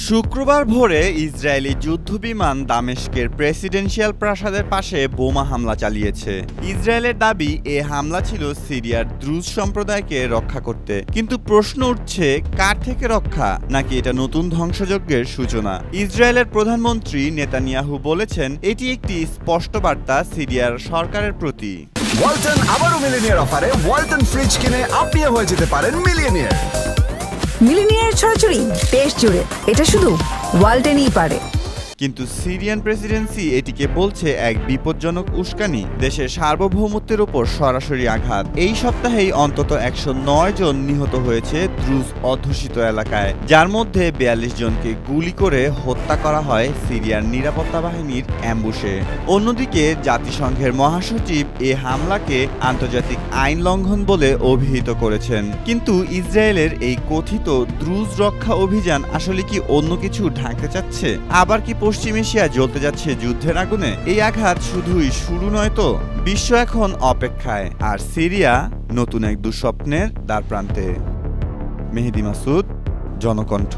শুক্রবার ভোরে ইসরায়েলি যুদ্ধবিমান দামেস্কের প্রেসিডেন্সিয়াল প্রাসাদের পাশে বোমা হামলা চালিয়েছে। ইসরায়েলের দাবি এ হামলা ছিল সিরিয়ার দ্রুজ সম্প্রদায়কে রক্ষা করতে, কিন্তু প্রশ্ন উঠছে কার থেকে রক্ষা, নাকি এটা নতুন ধ্বংসযজ্ঞের সূচনা। ইসরায়েলের প্রধানমন্ত্রী নেতানিয়াহু বলেছেন এটি একটি স্পষ্ট বার্তা সিরিয়ার সরকারের প্রতি। ওয়ালটন আবারও মিলিনিয়ার অফারে ওয়ালটন ফ্রিজ কিনে আপনিও হয়ে যেতে পারেন মিলিয়নিয়ার। মিলিনিয়ার ছড়াছড়ি দেশ জুড়ে, এটা শুধু ওয়ালটেনই পারে। কিন্তু সিরিয়ান প্রেসিডেন্সি এটিকে বলছে এক বিপজ্জনক উস্কানি, দেশের সার্বভৌমত্বের উপর সরাসরি আঘাত। এই সপ্তাহেই অন্তত 109 জন নিহত হয়েছে দ্রুজ অধ্যুষিত এলাকায়, যার মধ্যে 42 জনকে গুলি করে হত্যা করা হয় সিরিয়ার নিরাপত্তা বাহিনীর অ্যাম্বুশে। অন্যদিকে জাতিসংঘের মহাসচিব এ হামলাকে আন্তর্জাতিক আইন লঙ্ঘন বলে অভিহিত করেছেন। কিন্তু ইসরায়েলের এই কথিত দ্রুজ রক্ষা অভিযান আসলে কি অন্য কিছু ঢাকতে চাচ্ছে? আবার কি পশ্চিম এশিয়া জ্বলতে যাচ্ছে যুদ্ধের আগুনে? এই আঘাত শুধুই শুরু নয় তো, বিশ্ব এখন অপেক্ষায়, আর সিরিয়া নতুন এক দুঃস্বপ্নের দ্বারপ্রান্তে। মেহেদী মাসুদ, জনকণ্ঠ।